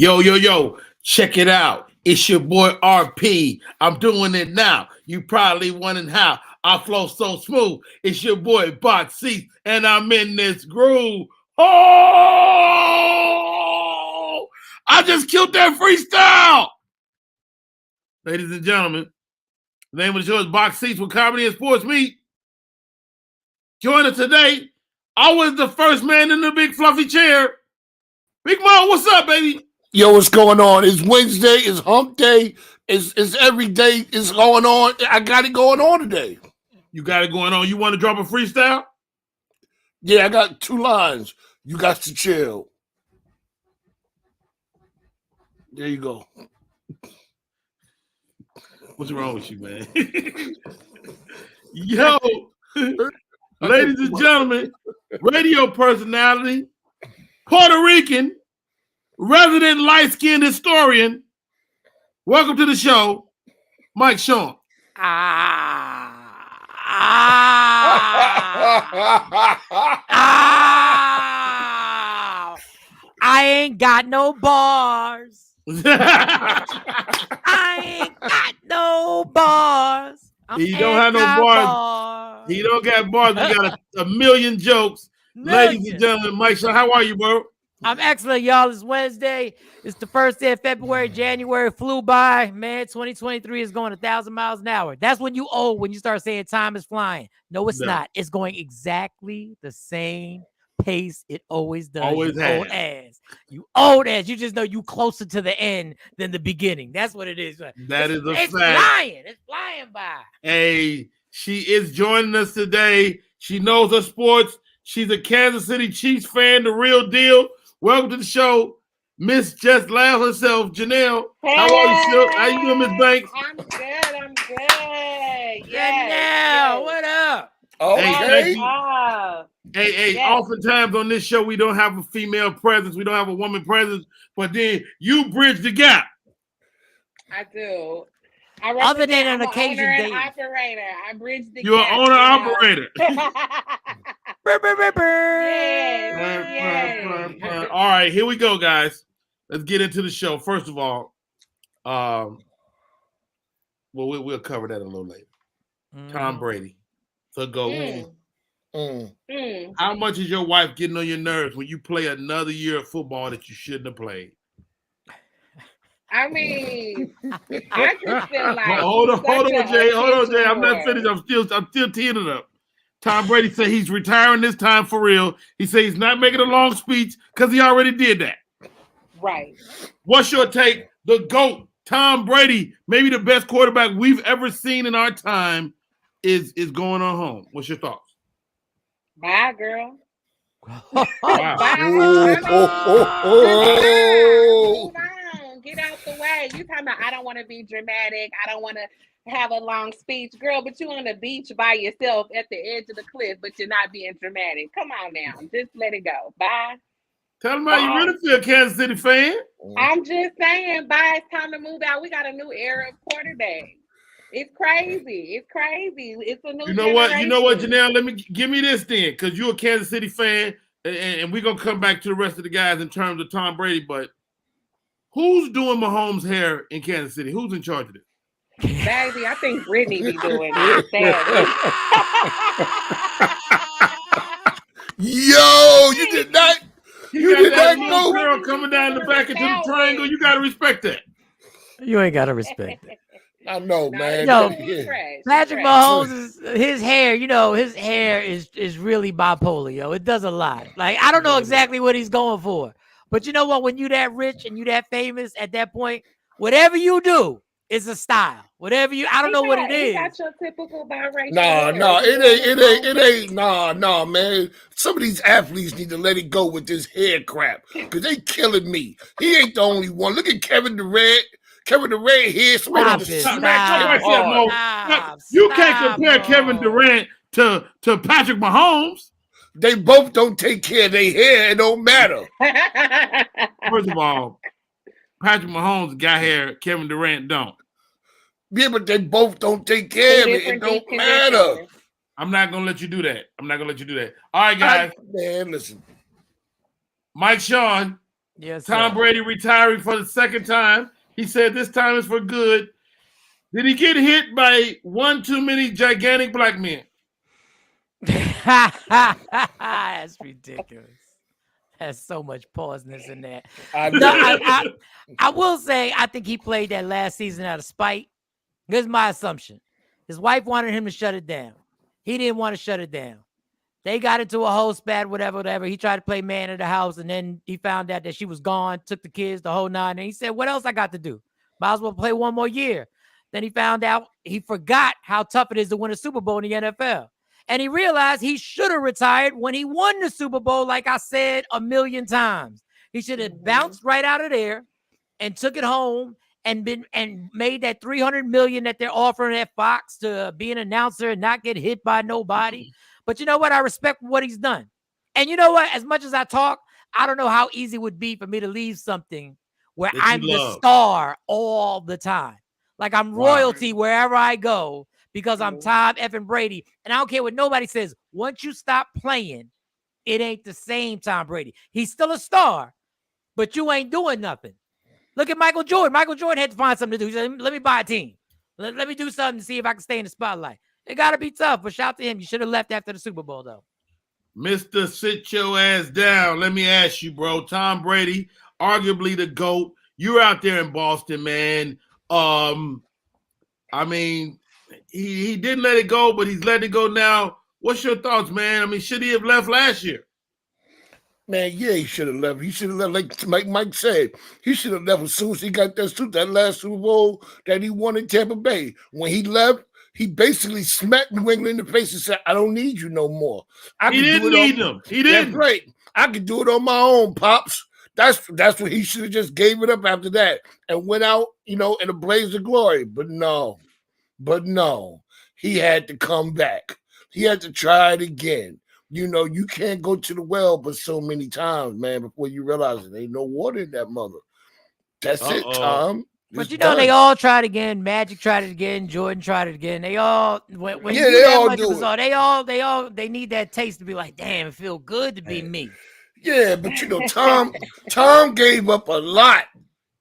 Yo, check it out. It's your boy RP. I'm doing it now. You probably wondering how I flow so smooth. It's your boy Box Seats, and I'm in this groove. Oh! I just killed that freestyle! Ladies and gentlemen, the name of the show is Box Seats with Comedy and Sports Meet. Join us today. I was the first man in the big fluffy chair. Big Mo, what's up, baby? Yo, what's going on? It's Wednesday. It's hump day. It's every day. It's going on. I got it going on today. You got it going on. You want to drop a freestyle? Yeah, I got 2 lines. You got to chill. There you go. What's wrong with you, man? Yo, ladies and gentlemen, radio personality, Puerto Rican, resident light-skinned historian. Welcome to the show, Mike Sean. I ain't got no bars. I ain't got no bars. He don't have no bars. He don't got bars. We got a million jokes. Ladies and gentlemen, Mike Sean, how are you, bro? I'm excellent, y'all. It's Wednesday. It's the first day of February. January flew by. Man, 2023 is going 1,000 miles an hour. That's when you old, when you start saying time is flying. No, it's not. It's going exactly the same pace it always does. Always has. Old ass. You old ass. You just know you closer to the end than the beginning. That's what it is. That is a fact. It's flying. It's flying by. Hey, she is joining us today. She knows her sports. She's a Kansas City Chiefs fan, the real deal. Welcome to the show, Miss Just Laugh herself, Janelle. Hey, how are you, Silk? How you doing, Miss Banks? I'm good. Janelle, what up? Okay. Hey, oftentimes on this show, we don't have a female presence. We don't have a woman presence. But then you bridge the gap. I do. Other than an occasion owner and date. operator. I bridge the You're gap. an owner-operator. Yes. All right, here we go, guys. Let's get into the show. First of all, we'll cover that a little later. Tom Brady, the GOAT. How much is your wife getting on your nerves when you play another year of football that you shouldn't have played? I mean, I just feel like hold on, Jay. I'm not finished. I'm still teeing it up. Tom Brady said he's retiring this time for real. He said he's not making a long speech because he already did that. Right. What's your take? The GOAT, Tom Brady, maybe the best quarterback we've ever seen in our time, is going on home. What's your thoughts? Bye, girl. Wow. Move on. Get out the way. You talking about I don't want to be dramatic. I don't want to have a long speech, girl, but you on the beach by yourself at the edge of the cliff, but you're not being dramatic. Come on now. Just let it go. Bye. Tell them how you really feel, Kansas City fan. I'm just saying, bye. It's time to move out. We got a new era of quarterbacks. It's crazy. It's a new You know what, Janelle? Give me this then, because you're a Kansas City fan, and we're gonna come back to the rest of the guys in terms of Tom Brady, but who's doing Mahomes' hair in Kansas City? Who's in charge of this? Baby, I think Brittany be doing it. Yo, you did not. You did not know. Girl coming down the back into the triangle. You gotta respect that. You ain't gotta respect it. I know, man. Yo, Trash. Patrick Mahomes, his hair is really bipolar, yo. It does a lot. Like, I don't know exactly what he's going for. But you know what? When you that rich and you that famous at that point, whatever you do is a style. Whatever you, I don't know what it is. Got your typical biracial. No, it ain't. No, man. Some of these athletes need to let it go with this hair crap because they killing me. He ain't the only one. Look at Kevin Durant. Kevin Durant here. You can't compare Kevin Durant to Patrick Mahomes. They both don't take care of their hair. It don't matter. First of all, Patrick Mahomes got hair. Kevin Durant don't. Yeah, but they both don't take care of it. It don't matter. I'm not gonna let you do that. All right, guys. Man, listen. Mike Sean, Yes, Tom sir. Brady retiring for the second time. He said this time is for good. Did he get hit by one too many gigantic black men? That's ridiculous. There's so much pauseness in that. I No, know. I will say I think he played that last season out of spite. Here's my assumption. His wife wanted him to shut it down. He didn't want to shut it down. They got into a whole spat, whatever. He tried to play man of the house, and then he found out that she was gone, took the kids, the whole nine, and he said, what else I got to do? Might as well play one more year. Then he found out he forgot how tough it is to win a Super Bowl in the NFL. And he realized he should have retired when he won the Super Bowl, like I said a million times. He should have bounced right out of there and took it home and made that $300 million that they're offering at Fox to be an announcer and not get hit by nobody. But you know what? I respect what he's done. And you know what? As much as I talk, I don't know how easy it would be for me to leave something where I'm the star all the time. Like I'm royalty wherever I go because I'm Tom effing Brady. And I don't care what nobody says. Once you stop playing, it ain't the same Tom Brady. He's still a star, but you ain't doing nothing. Look at Michael Jordan. Michael Jordan had to find something to do. He said, let me buy a team. Let me do something to see if I can stay in the spotlight. It got to be tough, but shout to him. You should have left after the Super Bowl, though. Mr. Sit Your Ass Down. Let me ask you, bro. Tom Brady, arguably the GOAT. You're out there in Boston, man. I mean, he didn't let it go, but he's letting it go now. What's your thoughts, man? I mean, should he have left last year? Man, yeah, he should have left. He should have left, like Mike said. He should have left as soon as he got that last Super Bowl that he won in Tampa Bay. When he left, he basically smacked New England in the face and said, I don't need you no more. He didn't need them. He didn't. That's right. I could do it on my own, Pops. That's what he should have just gave it up after that and went out, in a blaze of glory. But no, he had to come back. He had to try it again. You can't go to the well but so many times, man, before you realize it ain't no water in that mother. That's it, Tom. But they all tried again. Magic tried it again. Jordan tried it again. They all when they all do it. They need that taste to be like, damn, it feel good to be me. Yeah, but Tom gave up a lot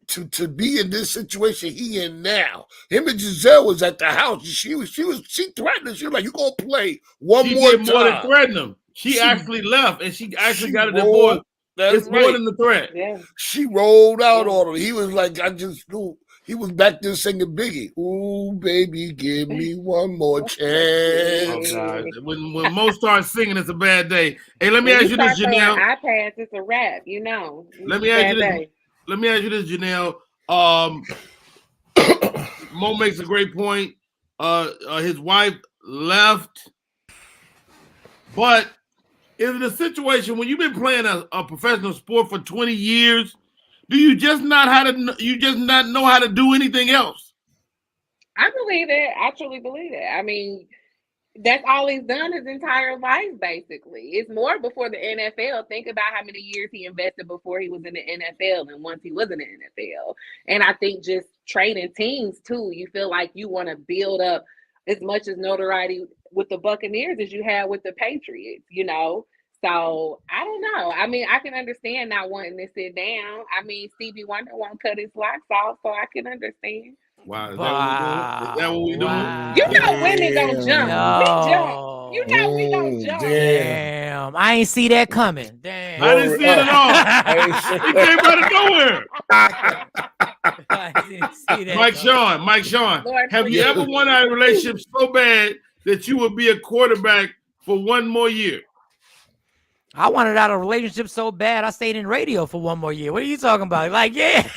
to be in this situation he in now. Him and Giselle was at the house. She threatened him. She was like, "You gonna play one more time?" More than threaten him. She actually left, and she actually got a divorce. It's more than the threat. Yeah. She rolled out on him. He was like, I just knew. He was back there singing Biggie. Ooh, baby, give me one more chance. Oh, God. When Mo starts singing, it's a bad day. Hey, let me ask you this, Janelle. iPads, it's a rap, Let me ask you this, Janelle. Mo makes a great point. His wife left, but is it a situation when you've been playing a professional sport for 20 years? Do you just not know how to do anything else? I believe it. I truly believe it. I mean, that's all he's done his entire life, basically. It's more before the NFL. Think about how many years he invested before he was in the NFL and once he was in the NFL. And I think just trading teams, too, you feel like you want to build up as much as notoriety with the Buccaneers as you have with the Patriots, So I don't know. I mean, I can understand not wanting to sit down. I mean, Stevie Wonder won't cut his locks off, so I can understand. Wow, is that what we doing? Women don't jump. No. We jump. We don't jump. Damn. I ain't see that coming. Damn. I didn't see it at all. It came out of nowhere. I didn't see that Mike Sean, Lord, have you ever wanted a relationship so bad that you would be a quarterback for one more year? I wanted out of a relationship so bad I stayed in radio for one more year. What are you talking about? Like, yeah.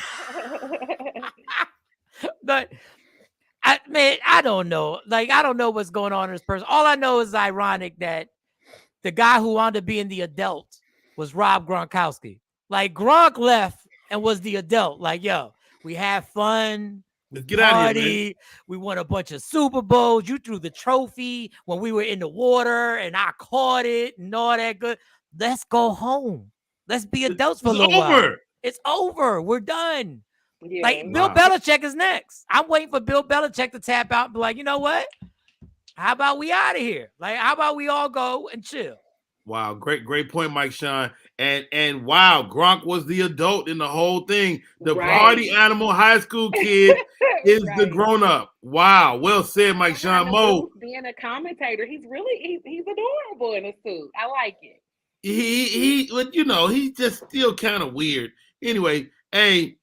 But I don't know. Like, I don't know what's going on in this person. All I know is ironic that the guy who wound up being the adult was Rob Gronkowski. Like, Gronk left and was the adult. Like, yo, we have fun. We Let's get out of here, man. We won a bunch of Super Bowls. You threw the trophy when we were in the water and I caught it and all that good. Let's go home. Let's be adults for a little while. It's over. We're done. Yeah. Like, Bill Belichick is next. I'm waiting for Bill Belichick to tap out and be like, you know what? How about we out of here? Like, how about we all go and chill? Wow, great point, Mike Sean. And wow, Gronk was the adult in the whole thing. The party animal high school kid is the grown up. Wow, well said, Mike Sean. Mo being a commentator, he's adorable in a suit. I like it. But he's just still kind of weird. Anyway, hey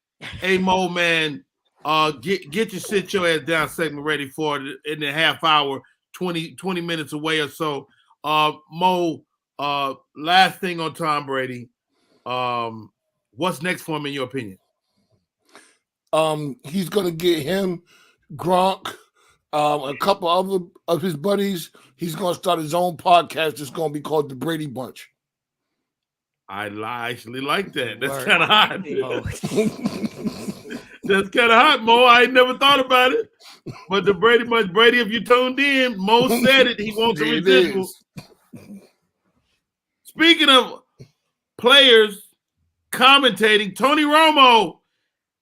Mo, man, get your ass down segment ready for it in the half hour, 20 minutes away or so. Mo, last thing on Tom Brady. What's next for him in your opinion? He's gonna get him, Gronk, a couple other of his buddies. He's gonna start his own podcast. It's gonna be called the Brady Bunch. I actually like that. That's kind of hot. That's kind of hot, Mo. I ain't never thought about it. But the Brady Bunch, Brady, if you tuned in, Mo said it. He wants a residual. Speaking of players commentating, Tony Romo.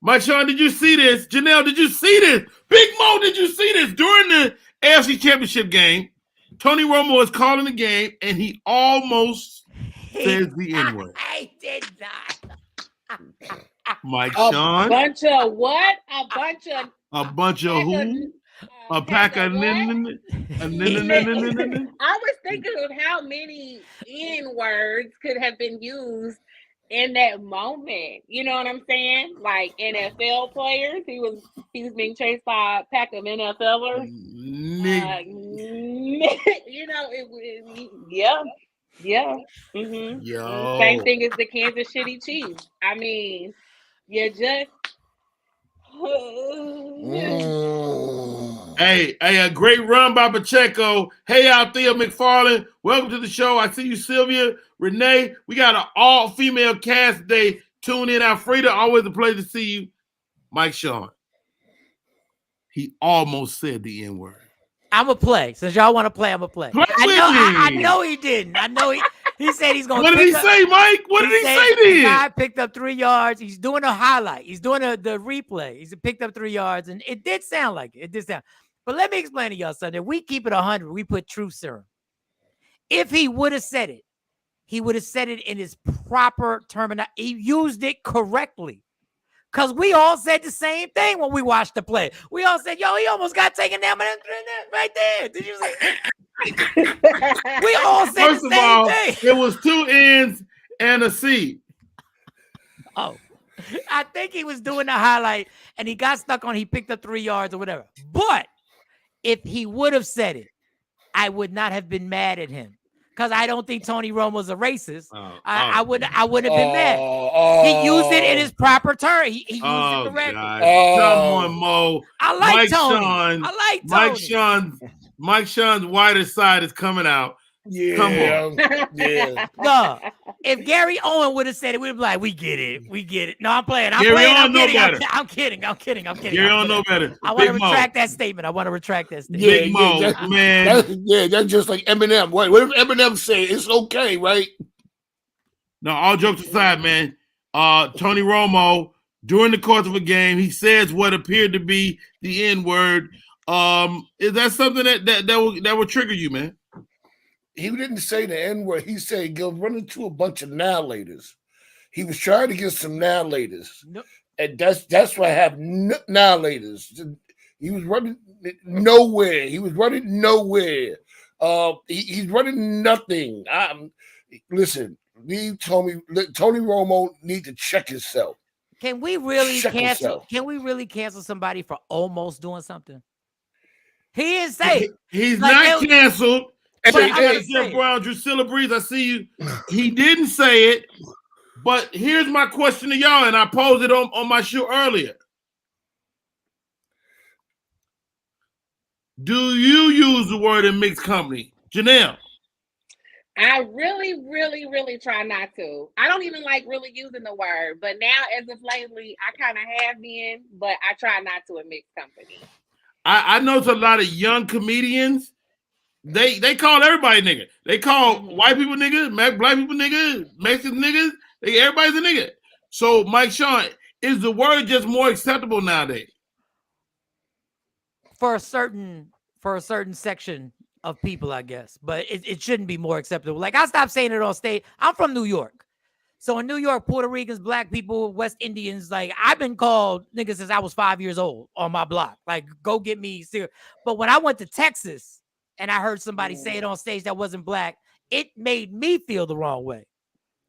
Mike Sean, did you see this? Janelle, did you see this? Big Mo, did you see this? During the AFC Championship game, Tony Romo is calling the game, and he almost says the N-word. I did not. Mike Sean. A bunch of what? A bunch of who? A pack of I was thinking of how many N-words could have been used in that moment. You know what I'm saying? Like NFL players. He was being chased by a pack of NFLers. Yeah. Mm-hmm. Yo. Same thing as the Kansas City Chiefs. I mean, you just Hey, a great run by Pacheco. Hey, Althea McFarland. Welcome to the show. I see you, Sylvia, Renee. We got an all-female cast today. Tune in, Alfreda. Always a pleasure to see you. Mike Sean. He almost said the N-word. I'm going to play. Since y'all want to play, I'm going to play. I know he didn't. I know he said he's going to What did he say, Mike? What did he say then? The guy picked up 3 yards. He's doing a highlight. He's doing the replay. He's picked up 3 yards, and it did sound like it. It did sound. But let me explain to y'all something. We keep it 100. We put truth serum. If he would have said it, he would have said it in his proper terminology. He used it correctly. Because we all said the same thing when we watched the play. We all said, yo, he almost got taken down right there. Did you see? We all said First the same thing. It was 2 N's and a C. Oh, I think he was doing the highlight and he got stuck on, he picked up 3 yards or whatever. But if he would have said it, I would not have been mad at him. Because I don't think Tony Romo's a racist. I wouldn't have been mad. He used it in his proper term. He used it correctly. Come on, Mo. I like Tony. Mike Sean's whiter side is coming out. Yeah. Come on. Yeah. No. If Gary Owen would have said it, we'd be like, we get it. No, I'm playing. I'm kidding. Gary Owen know better. I want to retract that statement. Big Mo, man. That's just like Eminem. What if Eminem say it's okay, right? No, all jokes aside, man. Tony Romo, during the course of a game, he says what appeared to be the N-word. Is that something that will trigger you, man? He didn't say the N-word. He said go run into a bunch of now-laters. He was trying to get some now-laters. Nope. And that's why I have now-laters. He was running nowhere. He's running nothing. Listen, Tony Romo need to check himself. Can we really cancel somebody for almost doing something? He is safe. He's not canceled. Jeff Brown, Drusilla Breeze, I see you. He didn't say it, but here's my question to y'all, and I posed it on my show earlier. Do you use the word in mixed company? Janelle? I really, really, really try not to. I don't even like really using the word, but now as of lately, I kind of have been, but I try not to in mixed company. I know it's a lot of young comedians. They call everybody nigga. They call white people niggas, black people niggas, Mexican niggas. Everybody's a nigga. So, Mike Sean, is the word just more acceptable nowadays? For a certain section, of people, I guess. But it shouldn't be more acceptable. Like, I stopped saying it on stage. I'm from New York. So in New York, Puerto Ricans, black people, West Indians, like, I've been called niggas since I was 5 years old on my block. Like, go get me serious. But when I went to Texas and I heard somebody say it on stage that wasn't black, it made me feel the wrong way.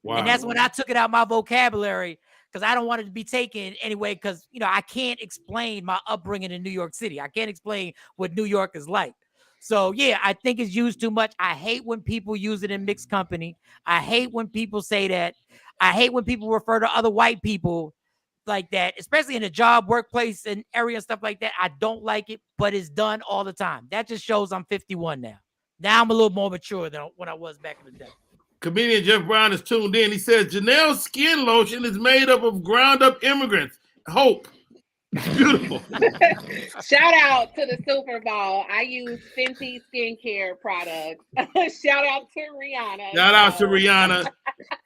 Wow. And that's when I took it out my vocabulary, because I don't want it to be taken anyway, because, you know, I can't explain my upbringing in New York City. I can't explain what New York is like. So, yeah, I think it's used too much. I hate when people use it in mixed company. I hate when people say that. I hate when people refer to other white people like that, especially in a job, workplace, and area and stuff like that. I don't like it, but it's done all the time. That just shows I'm 51 now. Now I'm a little more mature than when I was back in the day. Comedian Jeff Brown is tuned in. He says Janelle's skin lotion is made up of ground up immigrants. Hope. It's beautiful. Shout out to the Super Bowl. I use Fenty skincare products. Shout out to Rihanna. Shout out to Rihanna.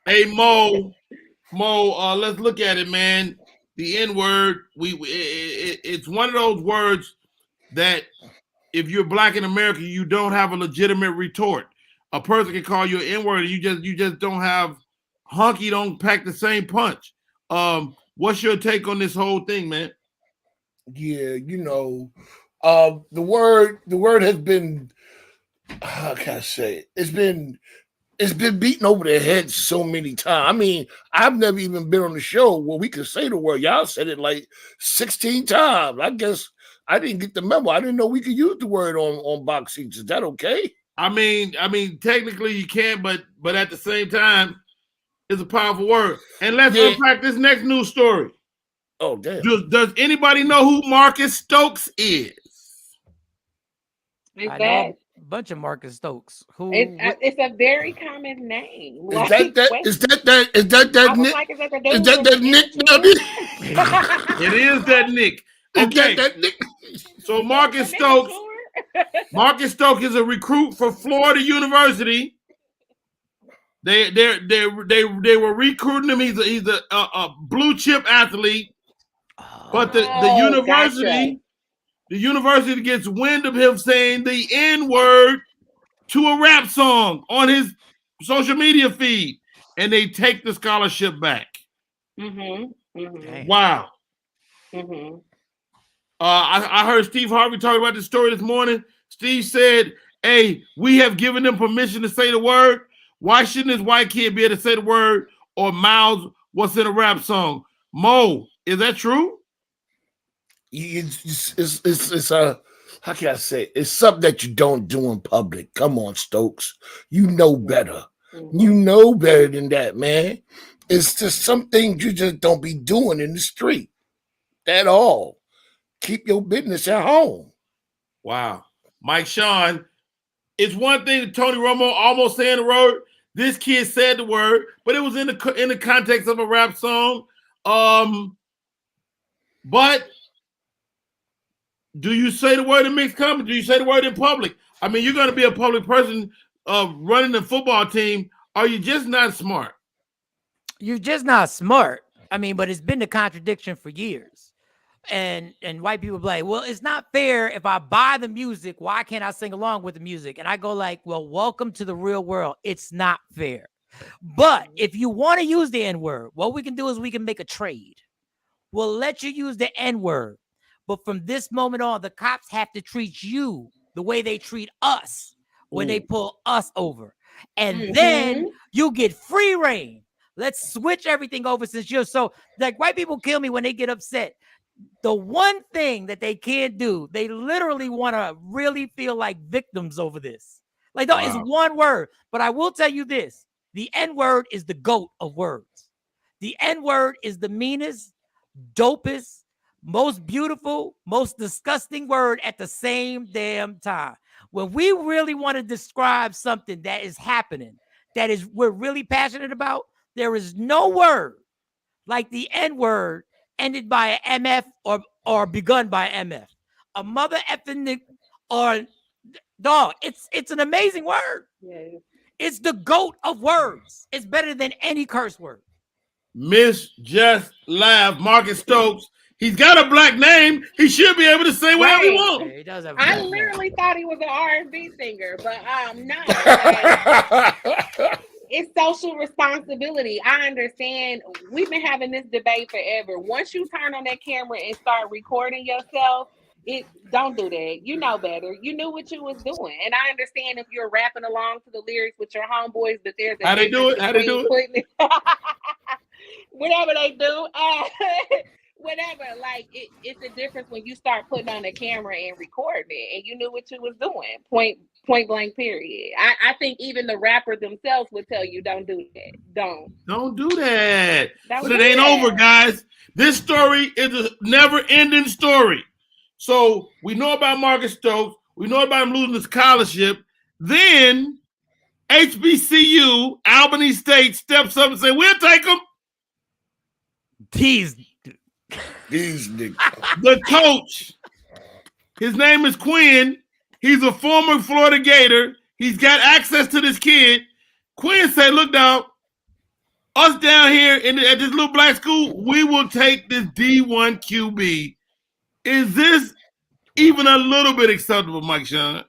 Hey, Mo, let's look at it, man. The N-word, it's one of those words that if you're black in America, you don't have a legitimate retort. A person can call you an N-word, and you just don't have hunky, don't pack the same punch. What's your take on this whole thing, man? Yeah, you know, the word has been, how can I say it? It's been beaten over the head so many times. I mean, I've never even been on the show where we could say the word. Y'all said it like 16 times. I guess I didn't get the memo. I didn't know we could use the word on box seats. Is that okay? I mean, technically you can, but at the same time, it's a powerful word. And let's unpack this next news story. Oh, damn. Does anybody know who Marcus Stokes is? I know a bunch of Marcus Stokes. Who? It's a very common name. Is that Nick? Is that Nick? It is that Nick. Okay. That Nick? So Marcus Stokes. Marcus Stokes is a recruit for Florida University. They were recruiting him. He's a blue chip athlete. But the university gets wind of him saying the N-word to a rap song on his social media feed, and they take the scholarship back. Wow. I heard Steve Harvey talking about this story this morning. Steve said, hey, we have given them permission to say the word. Why shouldn't this white kid be able to say the word or mouth what's in a rap song? Mo, is that true? It's how can I say? It's something that you don't do in public. Come on, Stokes. You know better. You know better than that, man. It's just some things you just don't be doing in the street at all. Keep your business at home. Wow. Mike Sean, it's one thing that Tony Romo almost saying the word. This kid said the word, but it was in the context of a rap song. But do you say the word in mixed company? Do you say the word in public? I mean, you're going to be a public person running the football team. Are you just not smart? You're just not smart. I mean, but it's been the contradiction for years. And white people be like, well, it's not fair if I buy the music. Why can't I sing along with the music? And I go like, well, welcome to the real world. It's not fair. But if you want to use the N-word, what we can do is we can make a trade. We'll let you use the N-word. But from this moment on, the cops have to treat you the way they treat us when they pull us over. And then you get free reign. Let's switch everything over since you're so, like, white people kill me when they get upset. The one thing that they can't do, they literally want to really feel like victims over this. Like, no, it's one word. But I will tell you this. The N-word is the GOAT of words. The N-word is the meanest, dopest, most beautiful, most disgusting word at the same damn time. When we really want to describe something that is happening, that is we're really passionate about, there is no word like the N-word ended by an MF or begun by an MF. A mother effing or dog. It's an amazing word. Yes. It's the GOAT of words. It's better than any curse word. Miss Just Laugh, Marcus Stokes. He's got a black name. He should be able to say whatever he Right. wants. Yeah, he does have a I black name. literally thought he was an R&B singer, but no. Like, it's social responsibility. I understand. We've been having this debate forever. Once you turn on that camera and start recording yourself, don't do that. You know better. You knew what you was doing, and I understand if you're rapping along to the lyrics with your homeboys, but there's a How they do it? How they do it? Whatever they do, whatever. Like it's a difference when you start putting on the camera and recording it, and you knew what you was doing. Point blank. Period. I think even the rappers themselves would tell you, don't do that. Don't do that. Don't But do it ain't that. over, guys. This story is a never-ending story. So we know about Marcus Stokes. We know about him losing his scholarship. Then HBCU, Albany State, steps up and say, we'll take him. These niggas. The coach, his name is Quinn. He's a former Florida Gator. He's got access to this kid. Quinn said, look, dog, us down here at this little black school, we will take this D1 QB. Is this even a little bit acceptable, Mike Sean?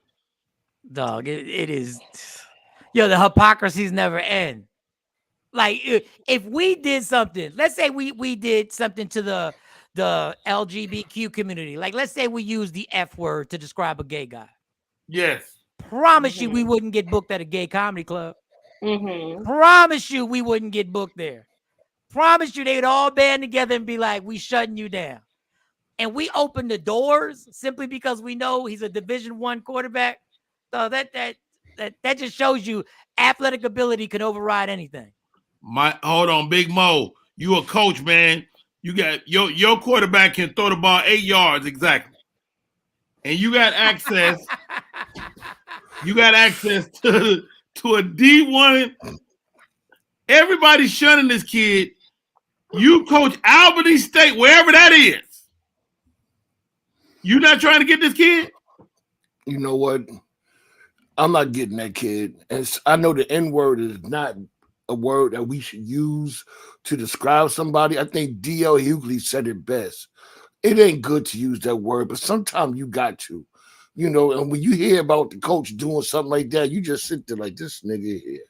dog, it is. Yo, the hypocrisies never end. Like if we did something, let's say we did something to the LGBTQ community. Like let's say we use the F word to describe a gay guy. Yes. Promise you we wouldn't get booked at a gay comedy club. Mm-hmm. Promise you we wouldn't get booked there. Promise you they'd all band together and be like, we shutting you down. And we open the doors simply because we know he's a Division I quarterback. So that just shows you athletic ability can override anything. Hold on, Big Mo. You a coach, man. You got your quarterback can throw the ball 8 yards exactly. And you got access. You got access to a D1. Everybody's shunning this kid. You coach Albany State, wherever that is. You not trying to get this kid? You know what? I'm not getting that kid. And I know the N-word is not a word that we should use to describe somebody. I think D.L. Hughley said it best. It ain't good to use that word, but sometimes you got to. You know, and when you hear about the coach doing something like that, you just sit there like, this nigga here.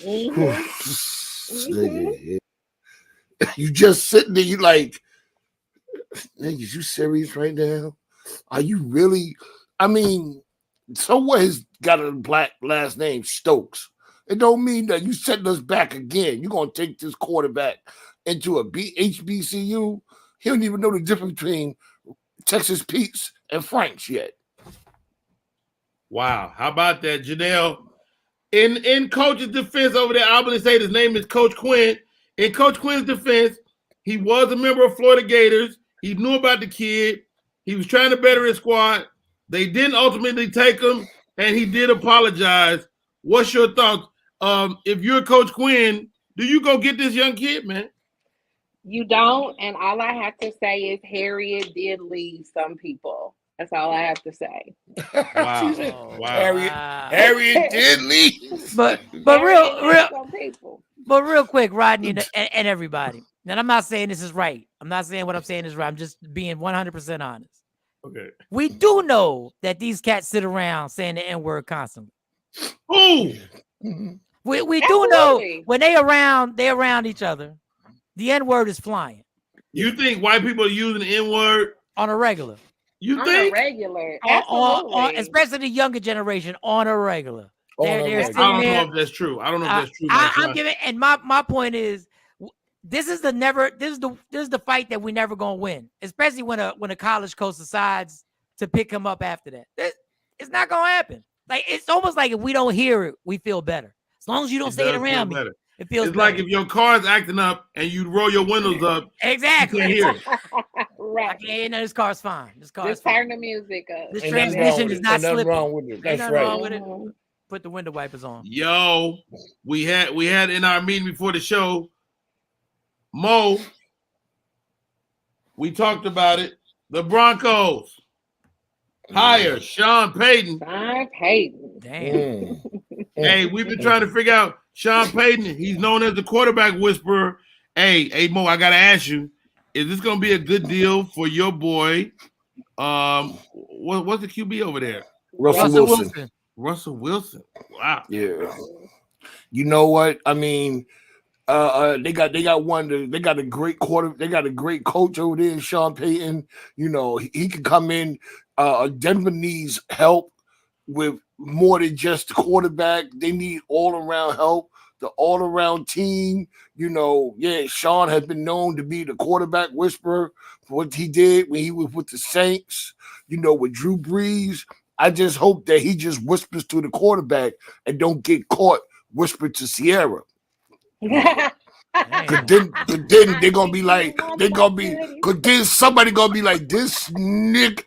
This nigga here. You just sitting there, you like, niggas, you serious right now? Are you really? I mean, so what? He's got a black last name, Stokes. It don't mean that you setting us back again. You're going to take this quarterback into a HBCU. He don't even know the difference between Texas Pete's and Frank's yet. Wow. How about that, Janelle? In Coach's defense over there, Albany State, his name is Coach Quinn. In Coach Quinn's defense, he was a member of Florida Gators. He knew about the kid. He was trying to better his squad. They didn't ultimately take him, and he did apologize. What's your thoughts? If you're Coach Quinn, do you go get this young kid, man? You don't, and all I have to say is Harriet did leave some people. That's all I have to say. Wow. Harriet did leave. But real quick, Rodney and everybody. And I'm not saying this is right. I'm not saying what I'm saying is right. I'm just being 100% honest. Okay. We do know that these cats sit around saying the N-word constantly. Ooh. We do know when they around each other, the N-word is flying. You think white people are using the N-word on a regular? You think? On a regular. Absolutely. Especially the younger generation on a regular. I don't know if that's true. I don't know if that's true. I'm giving, and my point is, this is the fight that we're never gonna win, especially when a college coach decides to pick him up after that. It's not gonna happen. Like it's almost like if we don't hear it, we feel better. As long as you don't say it around me, it feels. It's like if your car's acting up and you roll your windows up. Exactly. You can't hear it. Right. Okay, no, this car's fine. Just turn the music up. This transmission is not slipping. Wrong with it. That's nothing right. wrong with it. Put the window wipers on. Yo, we had in our meeting before the show, Mo. We talked about it. The Broncos hire Sean Payton. Sean Payton. Damn. Hey, we've been trying to figure out Sean Payton. He's known as the quarterback whisperer. Hey, Mo, I gotta ask you. is this going to be a good deal for your boy? What's the QB over there? Russell Wilson. Russell Wilson. Wow. Yeah. You know what? I mean, they got a great they got a great coach over there, Sean Payton. You know, he can come in. Denver needs help with more than just the quarterback. They need all around help, the all around team. You know, yeah, Sean has been known to be the quarterback whisperer for what he did when he was with the Saints, you know, with Drew Brees. I just hope that he just whispers to the quarterback and don't get caught whispering to Sierra. Cause then they're gonna be like, cause then somebody gonna be like, this nigga.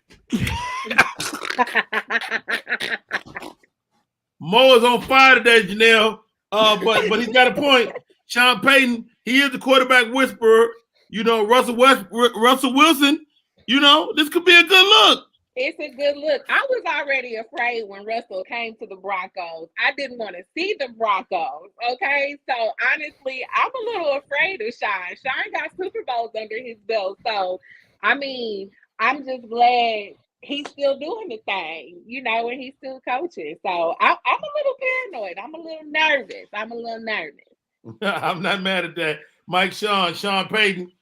Mo is on fire today, Janelle. But he's got a point. Sean Payton, he is the quarterback whisperer. You know, Russell Wilson. You know, this could be a good look. It's a good look. I was already afraid when Russell came to the Broncos. I didn't want to see the Broncos. Okay, so honestly, I'm a little afraid of Sean. Sean got Super Bowls under his belt, so I mean, I'm just glad he's still doing the thing, you know, and he's still coaching. So I'm a little paranoid. I'm a little nervous. I'm not mad at that. Sean Payton,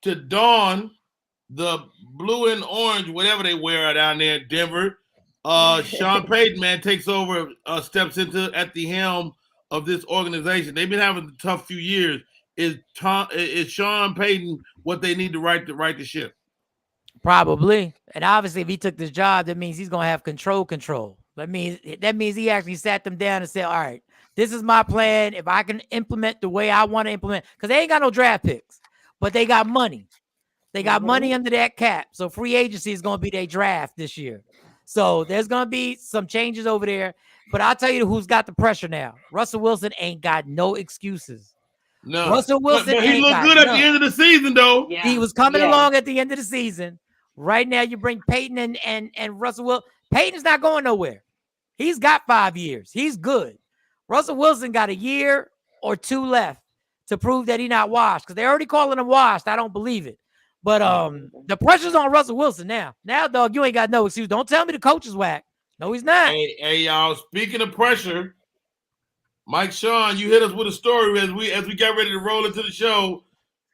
to don the blue and orange, whatever they wear down there in Denver. Sean Payton, man, takes over, steps into at the helm of this organization. They've been having a tough few years. Is Sean Payton what they need to right the ship? Probably. And obviously, if he took this job, that means he's going to have control. That means he actually sat them down and said, all right, this is my plan. If I can implement the way I want to implement, because they ain't got no draft picks, but they got money. They got money under that cap. So free agency is going to be their draft this year. So there's going to be some changes over there. But I'll tell you who's got the pressure now. Russell Wilson ain't got no excuses. No. Russell Wilson but he looked good at the end of the season, though. Yeah. He was coming along at the end of the season. Right now, you bring Peyton and Russell Wilson. Peyton's not going nowhere. He's got 5 years. He's good. Russell Wilson got a year or 2 left to prove that he's not washed, because they're already calling him washed. I don't believe it. But the pressure's on Russell Wilson now. Now, dog, you ain't got no excuse. Don't tell me the coach is whack. No, he's not. Hey, y'all. Speaking of pressure, Mike Sean, you hit us with a story as we got ready to roll into the show.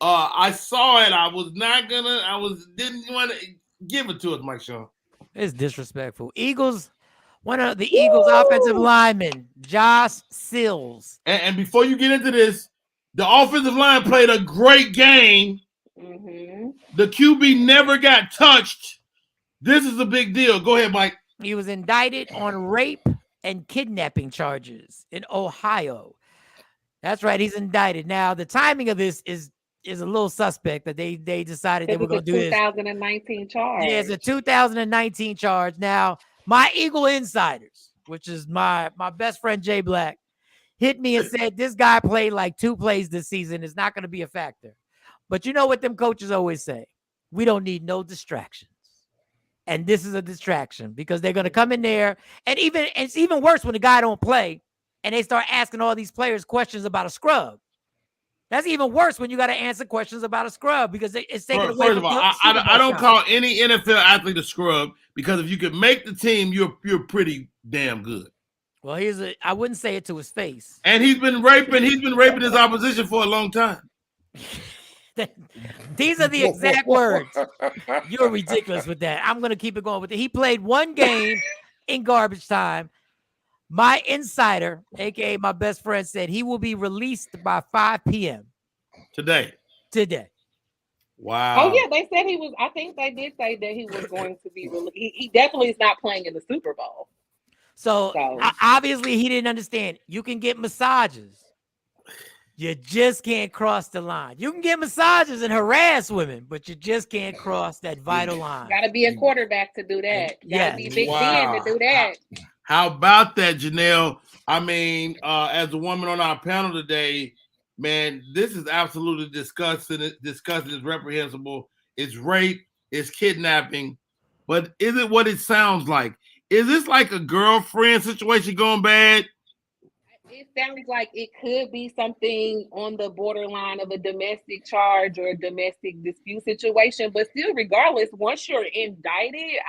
I saw it. I didn't want to give it to us, Mike Sean. It's disrespectful. One of the Eagles offensive linemen, Josh Sills. And before you get into this, the offensive line played a great game. Mm-hmm. The QB never got touched. This is a big deal. Go ahead, Mike. He was indicted on rape and kidnapping charges in Ohio. That's right. He's indicted. Now, the timing of this is a little suspect that they decided they were going to do this. 2019 charge. Yeah, it's a 2019 charge. Now, my Eagle insiders, which is my best friend Jay Black, hit me and said this guy played like 2 plays this season. It's not going to be a factor. But you know what them coaches always say? We don't need no distractions. And this is a distraction because they're going to come in there. And it's even worse when the guy don't play and they start asking all these players questions about a scrub. That's even worse when you got to answer questions about a scrub because it's taken away. First of all, I don't call any NFL athlete a scrub because if you could make the team, you're pretty damn good. Well, I wouldn't say it to his face. And he's been raping his opposition for a long time. These are the exact words. You're ridiculous with that. I'm going to keep it going with it. He played 1 game in garbage time. My insider, a.k.a. my best friend, said he will be released by 5 p.m. Today. Wow. Oh, yeah. They said he was. I think they did say that he was going to be released. He definitely is not playing in the Super Bowl. So obviously he didn't understand. You can get massages. You just can't cross the line. You can get massages and harass women, but you just can't cross that vital line. Got to be a quarterback to do that. Got to be Big Ben to do that. How about that, Janelle? I mean, as a woman on our panel today, man, this is absolutely disgusting. It's reprehensible. It's rape. It's kidnapping. But is it what it sounds like? Is this like a girlfriend situation going bad? It sounds like it could be something on the borderline of a domestic charge or a domestic dispute situation, but still, regardless, once you're indicted,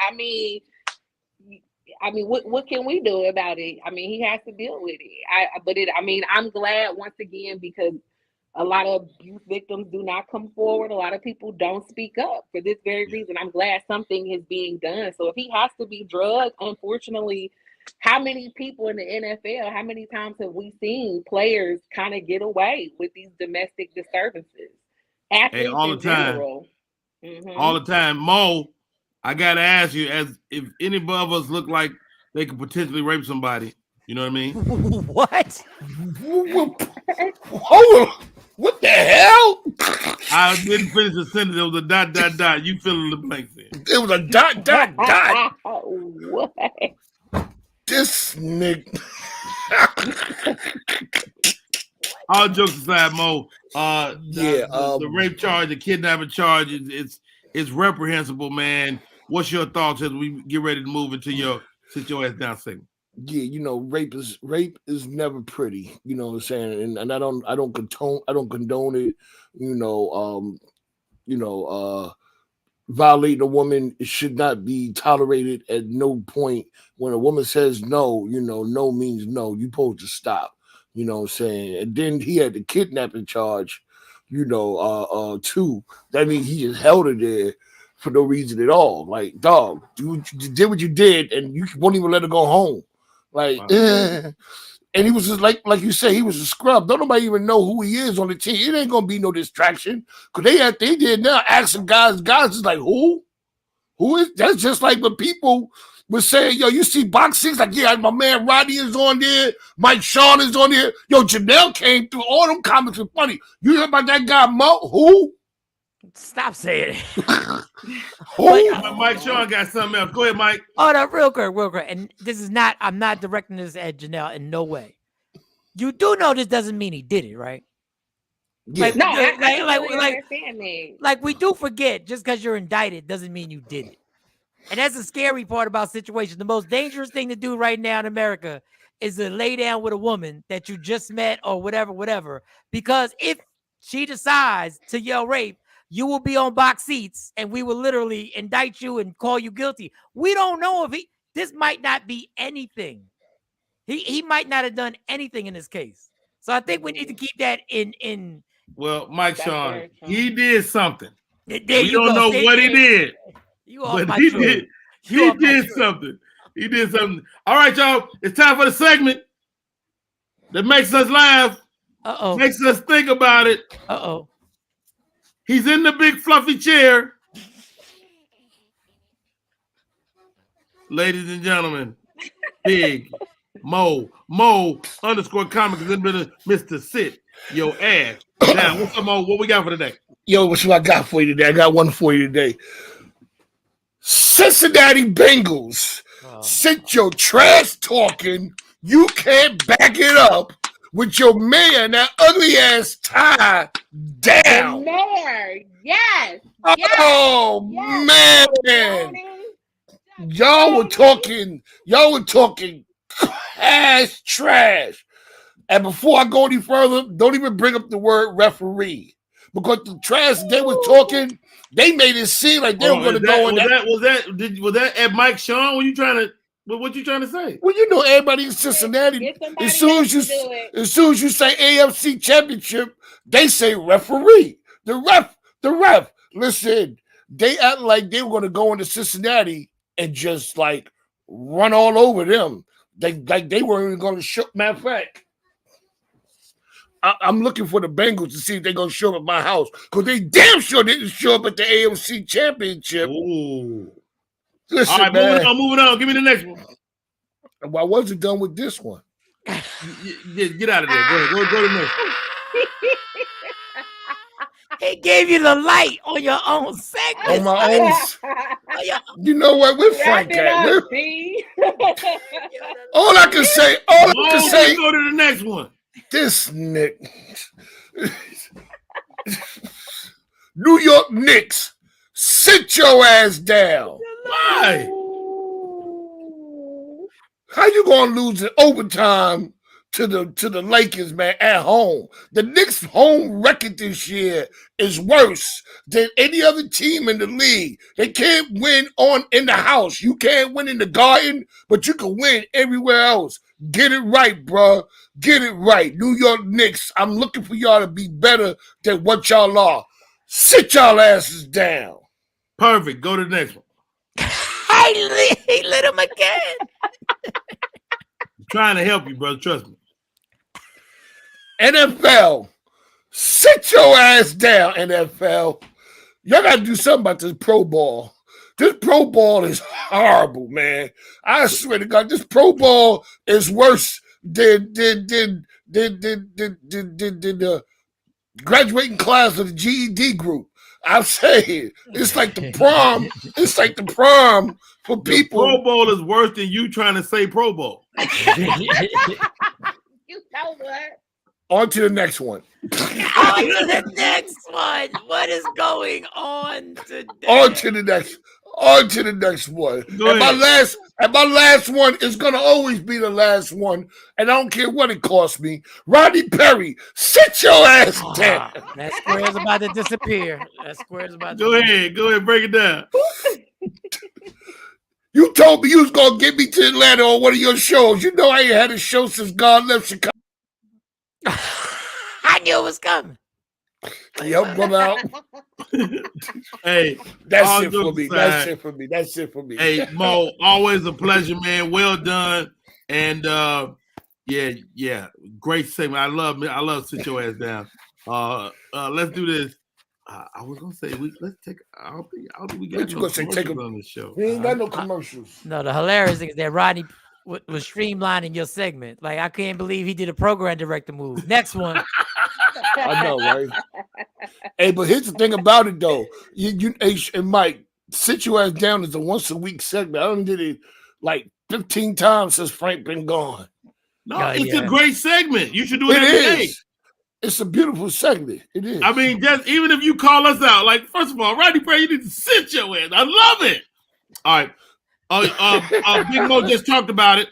what can we do about it? I mean, he has to deal with it. I'm glad once again because a lot of abuse victims do not come forward. A lot of people don't speak up for this very reason. I'm glad something is being done. So if he has to be drugged, unfortunately, how many people in the NFL, how many times have we seen players kind of get away with these domestic disturbances? Athletes all the in time. general. Mm-hmm. All the time. Mo, I gotta ask you, as if any of us look like they could potentially rape somebody. You know what I mean? What? Hold on. What the hell? I didn't finish the sentence. It was a ... You fill in the blanks in. It was a ... What? This nigga. All jokes aside, Mo. Yeah, the rape charge, the kidnapping charge, it's reprehensible, man. What's your thoughts as we get ready to move into your sit your ass down segment? Yeah, you know, rape is never pretty. You know what I'm saying, and I don't condone it. Violating a woman should not be tolerated at no point. When a woman says no, no means no. You supposed to stop. You know what I'm saying? And then he had the kidnapping charge, too. That means he just held her there for no reason at all. Like, dog, you did what you did, and you won't even let her go home. Like, and he was just like you say, he was a scrub. Don't nobody even know who he is on the team. It ain't gonna be no distraction because they did now asking guys is like, who is that's just like when people were saying, yo, you see boxing, like, yeah, my man Rodney is on there, Mike Sean is on there, yo, Janelle came through. All them comments were funny. You heard about that guy Mo? Who? Stop saying it. Mike Sean got something else. Go ahead, Mike. Oh, no, real quick. And this is not, I'm not directing this at Janelle in no way. You do know this doesn't mean he did it, right? Yeah. Like, No, I understand that. like we do forget just because you're indicted doesn't mean you did it. And that's the scary part about situations. The most dangerous thing to do right now in America is to lay down with a woman that you just met or whatever. Because if she decides to yell rape, you will be on box seats and we will literally indict you and call you guilty. We don't know if this might not be anything. He might not have done anything in this case. So I think we need to keep that in. Well, Mike Sean, he did something. There we don't know what he did. But he did. He did something. He did something. All right, y'all. It's time for the segment that makes us laugh. Makes us think about it. He's in the big fluffy chair. Ladies and gentlemen, Big Mo _ comic is in Mr. Sit Your Ass Down. What's up, Mo? What we got for today? Yo, what's what I got for you today? I got one for you today. Cincinnati Bengals. Sit your trash talking. You can't back it up with your man, that ugly ass tie down. Mayor, yes. Oh man. Y'all were talking trash. And before I go any further, don't even bring up the word referee. Because the trash they were talking, they made it seem like they were going to go in that. Was that at Mike Sean? What you trying to say? Well, you know, everybody in Cincinnati, as soon as you say AFC Championship, they say referee. The ref. Listen, they act like they were going to go into Cincinnati and just like run all over them. They weren't even going to show. Matter of fact, I'm looking for the Bengals to see if they're going to show up at my house because they damn sure didn't show up at the AFC Championship. Ooh. Listen, all right, man. moving on. Give me the next one. Well, I wasn't done with this one. Get out of there. Go to the next one. He gave you the light on your own segment. On my own. You know what? We're frank at. All I can say. Go to the next one. This Nick. New York Knicks. Sit your ass down. Why? How you gonna lose in overtime to the Lakers, man, at home. The Knicks' home record this year is worse than any other team in the league. They can't win in the house. You can't win in the Garden, but you can win everywhere else. Get it right, bro. Get it right. New York Knicks, I'm looking for y'all to be better than what y'all are. Sit y'all asses down. Perfect. Go to the next one. He lit him again. I'm trying to help you, brother. Trust me. NFL, sit your ass down, NFL. Y'all got to do something about this Pro Bowl. This Pro Bowl is horrible, man. I swear to God, this Pro Bowl is worse than the graduating class of the GED group. I'm saying it's like the prom. It's like the prom for people. The Pro Bowl is worse than you trying to say Pro Bowl. You know what? On to the next one. On to the next one. What is going on today? On to the next one. Go And my last one is gonna always be the last one. And I don't care what it costs me. Rodney Perry, sit your ass down. That square is about to disappear. Go ahead, break it down. You told me you was gonna get me to Atlanta on one of your shows. You know I ain't had a show since God left Chicago. I knew it was coming. Yep, brother out. Hey, That's it for me. That's it for me. Hey, Mo, always a pleasure, man. Well done. And yeah, great segment. I love sit your ass down. Let's do this. I was gonna say let's take. I don't think we got no commercials on this show. We ain't got no commercials. No, the hilarious thing is that Rodney was streamlining your segment. Like, I can't believe he did a program director move. Next one. I know, right? Hey, but here's the thing about it, though. You and Mike, sit your ass down is a once a week segment. I done did it like 15 times since Frank been gone. No, it's a great segment. You should do it every day. It's a beautiful segment. It is. I mean, just even if you call us out, like, first of all, Rodney Perry, you need to sit your ass. I love it. All right. Big Mo just talked about it.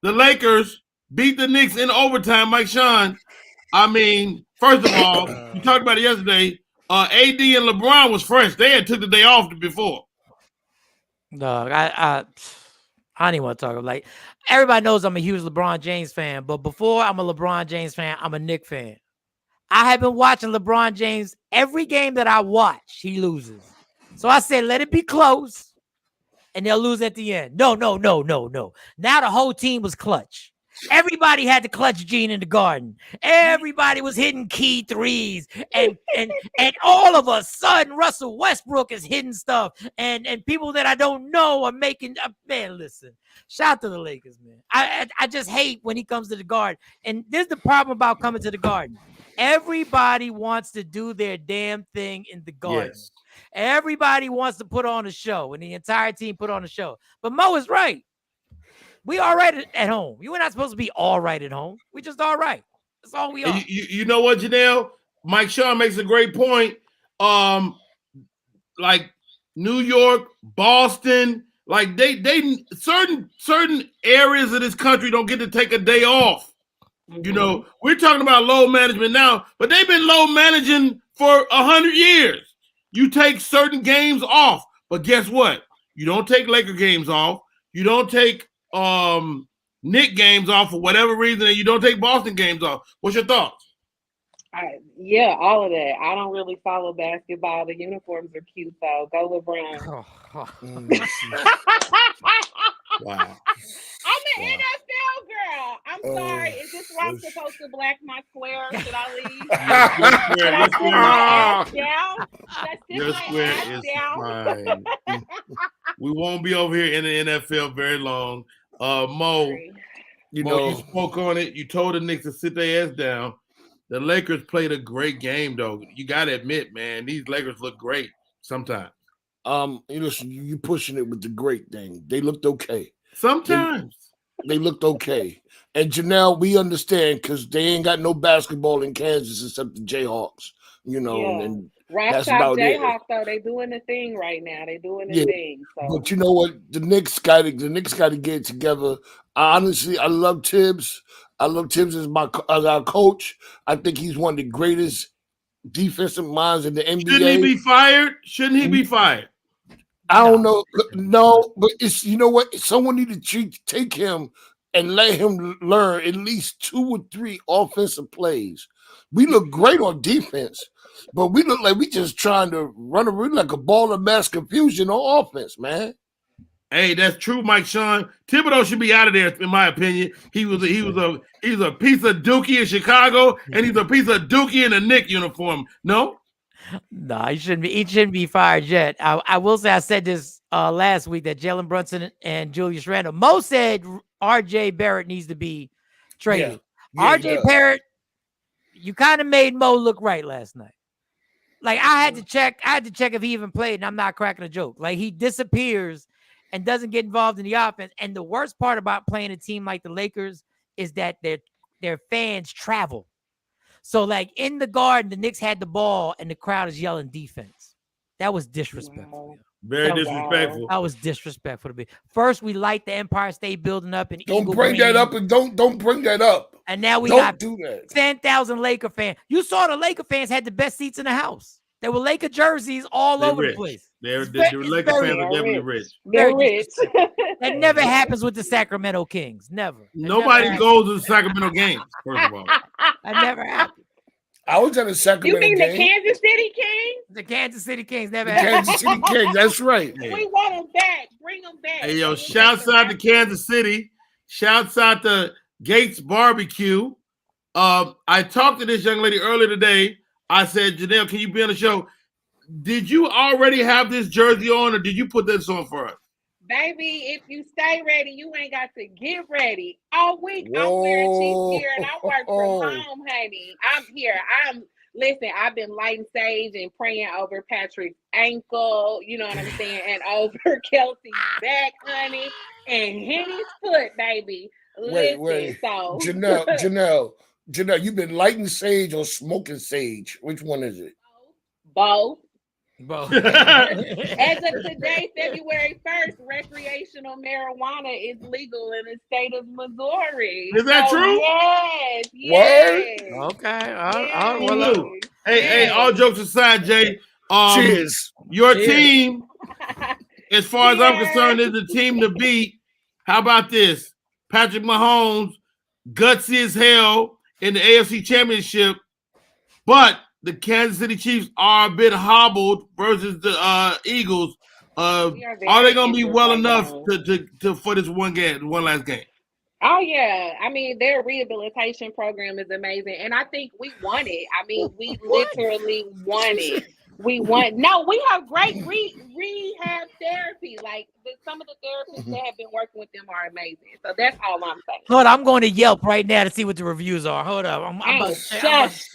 The Lakers beat the Knicks in overtime. Mike Sean. I mean, first of all, you talked about it yesterday. AD and LeBron was fresh. They had took the day off before. No, I don't even want to talk. Like, everybody knows I'm a huge LeBron James fan, but before I'm a LeBron James fan, I'm a Knicks fan. I have been watching LeBron James. Every game that I watch, he loses. So I said, let it be close, and they'll lose at the end. No. Now the whole team was clutch. Everybody had the clutch gene in the Garden. Everybody was hitting key threes, and all of a sudden Russell Westbrook is hitting stuff, and people that I don't know are making. Man, listen, shout out to the Lakers, man. I just hate when he comes to the Garden, and this is the problem about coming to the Garden. Everybody wants to do their damn thing in the Garden. Yes. Everybody wants to put on a show, and the entire team put on a show. But Mo is right. We all right at home. You were not supposed to be all right at home. We just all right. That's all we are. You know what, Janelle? Mike Shaw makes a great point. Like New York, Boston, like they certain areas of this country don't get to take a day off. Mm-hmm. You know, we're talking about load management now, but they've been load managing for 100 years. You take certain games off, but guess what? You don't take Laker games off. You don't take Knick games off for whatever reason, and you don't take Boston games off. What's your thoughts? Yeah, all of that. I don't really follow basketball. The uniforms are cute, so go LeBron. Wow. I'm an NFL girl. I'm sorry. Is this where I'm supposed to black my square? Should I leave? Should I sit my ass down? Your square is fine. We won't be over here in the NFL very long. Mo, you spoke on it. You told the Knicks to sit their ass down. The Lakers played a great game, though. You got to admit, man, these Lakers look great sometimes. You pushing it with the great thing. They looked okay. Sometimes. They looked okay. And Janelle, we understand because they ain't got no basketball in Kansas except the Jayhawks, and Rock Top Jayhawks, though, they doing the thing right now. They doing the thing. So. But you know what? The Knicks got to get it together. Honestly, I love Tibbs. I love Tibbs as our coach. I think he's one of the greatest defensive minds in the NBA. Shouldn't he be fired? Shouldn't he be fired? I don't know. No, but it's, you know what? Someone need to take him and let him learn at least 2 or 3 offensive plays. We look great on defense, but we look like we just trying to run around like a ball of mass confusion on offense, man. Hey, that's true, Mike Sean. Thibodeau should be out of there, in my opinion. He's a piece of dookie in Chicago, and he's a piece of dookie in a Knick uniform. No? No, he shouldn't be fired yet. I will say I said this last week that Jalen Brunson and Julius Randle. Mo said RJ Barrett needs to be traded. RJ Barrett, you kind of made Mo look right last night. Like I had to check if he even played, and I'm not cracking a joke. Like he disappears and doesn't get involved in the offense. And the worst part about playing a team like the Lakers is that their fans travel. So, like, in the Garden, the Knicks had the ball, and the crowd is yelling defense. That was disrespectful. Very disrespectful. That was disrespectful to me. First, we light the Empire State Building up. And don't bring that up, and don't bring that up. And now we got 10,000 Laker fans. You saw the Laker fans had the best seats in the house. There were Laker jerseys all over the place. The Laker fans are definitely rich. They're rich. That never happens with the Sacramento Kings. Never. Nobody goes to the Sacramento games, first of all. That never happened. I was at a Sacramento game. You mean the Kansas City Kings? The Kansas City Kings never happened. Kansas City Kings, that's right. We want them back. Bring them back. Hey, yo, shouts out to Kansas City. Shouts out to Gates Barbecue. I talked to this young lady earlier today. I said, Janelle, can you be on the show? Did you already have this jersey on, or did you put this on for us? Baby, if you stay ready, you ain't got to get ready. All week, I'm wearing Chiefs gear, and I work from home, honey. I'm here. Listen, I've been lighting sage and praying over Patrick's ankle, you know what I'm saying, and over Kelsey's back, honey, and Henny's foot, baby. Wait. So Janelle, you've been lighting sage or smoking sage? Which one is it? Both. As of today, February 1st, recreational marijuana is legal in the state of Missouri. Is that true? Yes. Okay. Hey, all jokes aside, Jay. Cheers. Your team, as far as I'm concerned, is the team to beat. How about this? Patrick Mahomes, gutsy as hell in the AFC Championship, but the Kansas City Chiefs are a bit hobbled versus the Eagles. Are they going to be well enough to for this one last game? Oh, yeah. I mean, their rehabilitation program is amazing. And I think we won it. I mean, we literally won it. We have great rehab therapy. Like some of the therapists that have been working with them are amazing. So that's all I'm saying. Hold on, I'm going to Yelp right now to see what the reviews are. Hold up. Shush.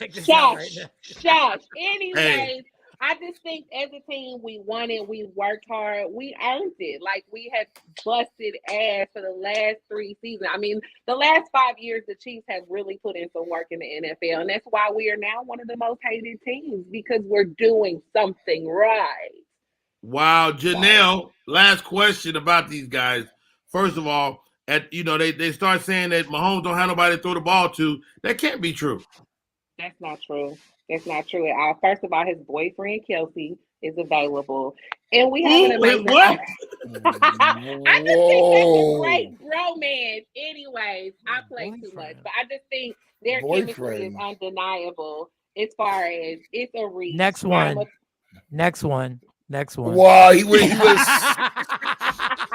Anyways, I just think as a team, we won it. We worked hard. We earned it. Like we have busted ass for the last 3 seasons. I mean, the last 5 years, the Chiefs have really put in some work in the NFL. And that's why we are now one of the most hated teams, because we're doing something right. Wow. Janelle, last question about these guys. First of all, they start saying that Mahomes don't have nobody to throw the ball to. That can't be true. That's not true. That's not true at all. First of all, his boyfriend, Kelsey, is available. And we have an amazing... What? I just think that's a great bromance. Anyways, I play too much. But I just think their chemistry is undeniable as far as it's a reach. Next one. Wow, he was...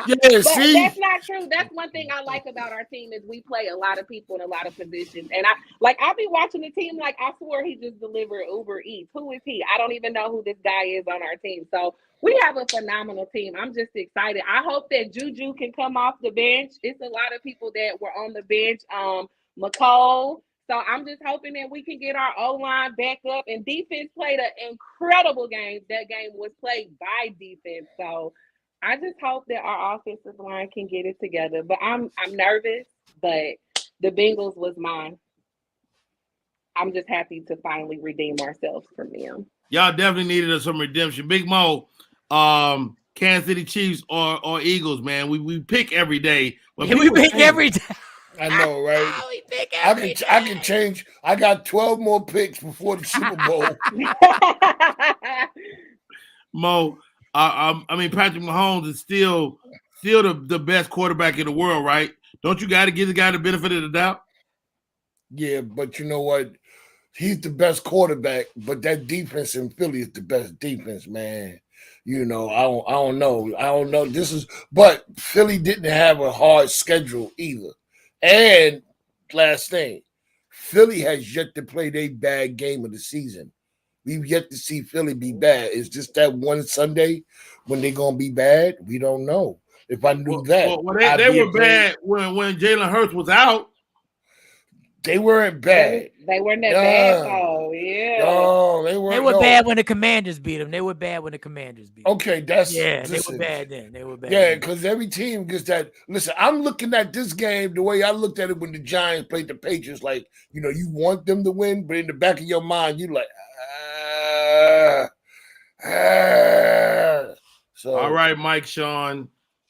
But that's not true. That's one thing I like about our team is we play a lot of people in a lot of positions. And I'll be watching the team like I swore he just delivered Uber Eats. Who is he? I don't even know who this guy is on our team. So we have a phenomenal team. I'm just excited. I hope that Juju can come off the bench. It's a lot of people that were on the bench. McCall. So I'm just hoping that we can get our O-line back up. And defense played an incredible game. That game was played by defense. So I just hope that our offensive line can get it together. But I'm nervous, but the Bengals was mine. I'm just happy to finally redeem ourselves from them. Y'all definitely needed some redemption. Big Mo, Kansas City Chiefs or Eagles, man. We pick every day. We pick every day. I know, right? We pick I everything. can change. I got 12 more picks before the Super Bowl. Mo, I mean, Patrick Mahomes is still the best quarterback in the world, right? Don't you got to give the guy the benefit of the doubt? Yeah, but you know what? He's the best quarterback, but that defense in Philly is the best defense, man. You know, I don't know. But Philly didn't have a hard schedule either. And last thing, Philly has yet to play their bad game of the season. We've yet to see Philly be bad. It's just that one Sunday when they're gonna be bad. We don't know. If I knew that, they were bad when Jalen Hurts was out. They weren't bad. They weren't that bad though. Yeah. No, they weren't. They were bad when the Commanders beat them. They were bad when the Commanders beat them. Okay, that's they were bad then. They were bad. Yeah, because every team gets that. Listen, I'm looking at this game the way I looked at it when the Giants played the Patriots. Like, you know, you want them to win, but in the back of your mind, you like, So all right, Mike Sean,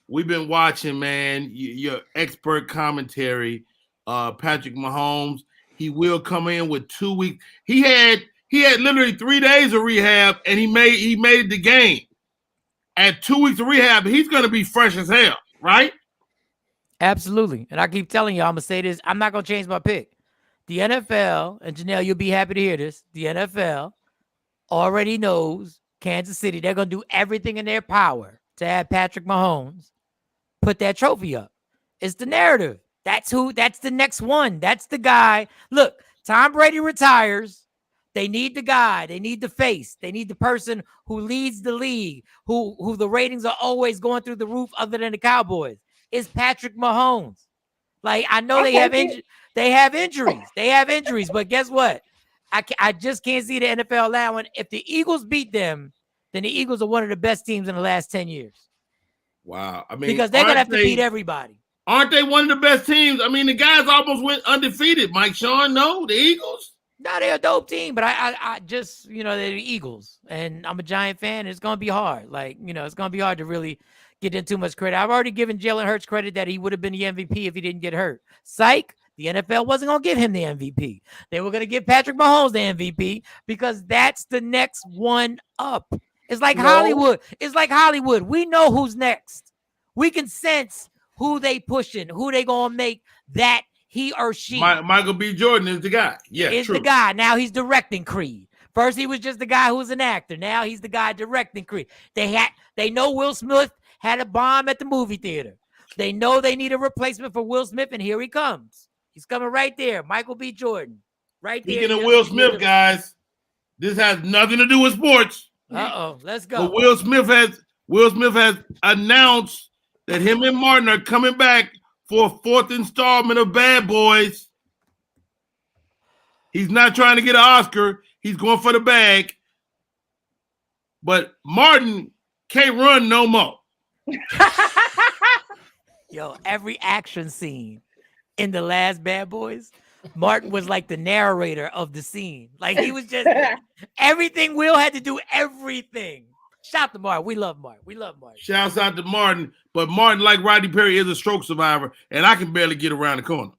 we've been watching, man. Your expert commentary. Patrick Mahomes, he will come in with 2 weeks. He had literally 3 days of rehab, and he made the game. At 2 weeks of rehab, he's going to be fresh as hell, right? Absolutely. And I keep telling you, I'm going to say this. I'm not going to change my pick. The NFL, and Janelle, you'll be happy to hear this. The NFL already knows Kansas City. They're going to do everything in their power to have Patrick Mahomes put that trophy up. It's the narrative. That's the next one. That's the guy. Look, Tom Brady retires. They need the guy. They need the face. They need the person who leads the league, who the ratings are always going through the roof other than the Cowboys. It's Patrick Mahomes. Like, I know they have injuries, but guess what? I just can't see the NFL allowing. If the Eagles beat them, then the Eagles are one of the best teams in the last 10 years. Wow. I mean, because they're going to have to beat everybody. Aren't they one of the best teams? I mean, the guys almost went undefeated. Mike Sean, no, the Eagles. No, they're a dope team, but I just, you know, they're the Eagles, and I'm a Giant fan. It's gonna be hard. Like, you know, it's gonna be hard to really get in too much credit. I've already given Jalen Hurts credit that he would have been the MVP if he didn't get hurt. Psych. The NFL wasn't gonna give him the MVP. They were gonna give Patrick Mahomes the MVP because that's the next one up. It's like Hollywood. It's like Hollywood. We know who's next. We can sense who they pushing, who they gonna make that he or she. Michael B. Jordan is the guy. Yeah, is the guy. Now he's directing Creed. First he was just the guy who was an actor. Now he's the guy directing Creed. They know Will Smith had a bomb at the movie theater. They know they need a replacement for Will Smith, and here he comes. He's coming right there. Michael B. Jordan. Right there. Speaking of Will Smith, guys, this has nothing to do with sports. Let's go. But Will Smith has announced that him and Martin are coming back for a 4th installment of Bad Boys. He's not trying to get an Oscar. He's going for the bag. But Martin can't run no more. Yo, every action scene in the last Bad Boys, Martin was like the narrator of the scene. Like, he was just everything. Will had to do everything. Shout to Martin. We love Martin. Shouts out to Martin. But Martin, like Rodney Perry, is a stroke survivor, and I can barely get around the corner.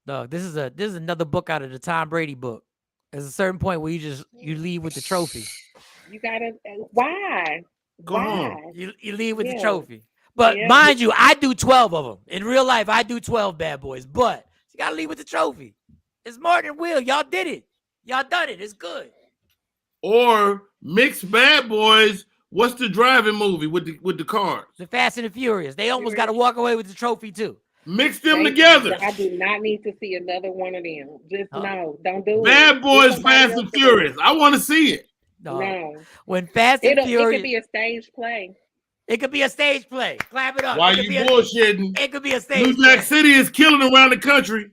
No, this is another book out of the Tom Brady book. There's a certain point where you leave with the trophy. You gotta why? Go on. You leave with the trophy. But mind you, I do 12 of them. In real life, I do 12 Bad Boys. But you gotta leave with the trophy. It's Martin and Will. Y'all did it. Y'all done it. It's good. Or mixed Bad Boys. What's the driving movie with the cars? The Fast and the Furious. They almost got to walk away with the trophy too. Mix them together. I do not need to see another one of them. Just no, don't do Bad it. Boys, Fast and Furious. I want to see it. No. When Fast and Furious, it could be a stage play. It could be a stage play. Clap it up. Why you bullshitting? It could be a stage New Jack City is killing around the country.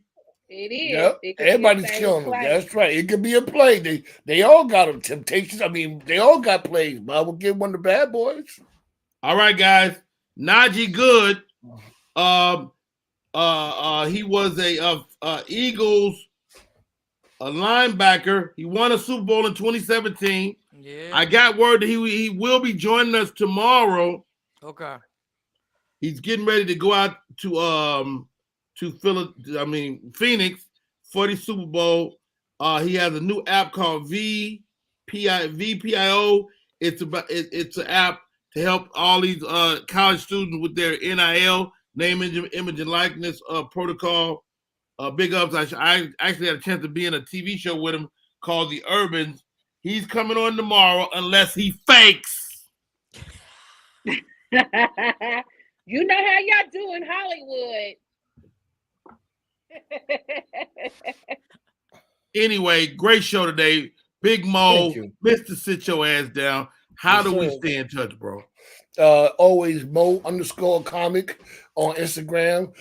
It is. Yep. Everybody's killing them. That's right. It could be a play. They all got them. Temptations. I mean, they all got plays, but I will give one of the Bad Boys. All right, guys. Najee Good. He was a Eagles a linebacker. He won a Super Bowl in 2017. Yeah. I got word that he will be joining us tomorrow. Okay. He's getting ready to go out to to Phoenix for the Super Bowl. He has a new app called VPIO. It's an app to help all these college students with their NIL, name, image, and likeness protocol. Big ups. I actually had a chance to be in a TV show with him called The Urbans. He's coming on tomorrow unless he fakes. You know how y'all do in Hollywood. Anyway, great show today. Big Mo, Mr. Sit Your Ass Down. How do we stay in touch, bro? Always Mo_comic on Instagram.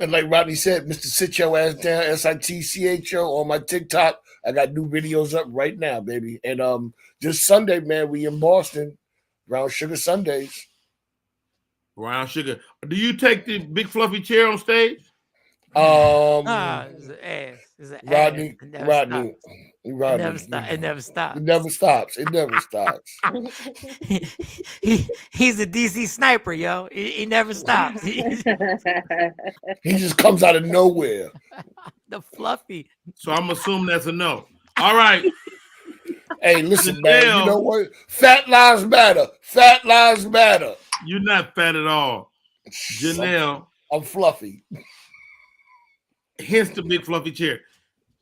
And like Rodney said, Mr. Sit Your Ass Down, SITCHO on my TikTok. I got new videos up right now, baby. And just Sunday, man, we in Boston, Brown Sugar Sundays. Brown Sugar. Do you take the big fluffy chair on stage? It's an ass. It's an Rodney. It never stops. It never stops. He's a DC sniper, yo. He never stops. He just comes out of nowhere. The fluffy. So I'm assuming that's a no. All right. Hey, listen, man. You know what? Fat lives matter. Fat lives matter. You're not fat at all. Janelle. I'm fluffy. Hence the big fluffy chair.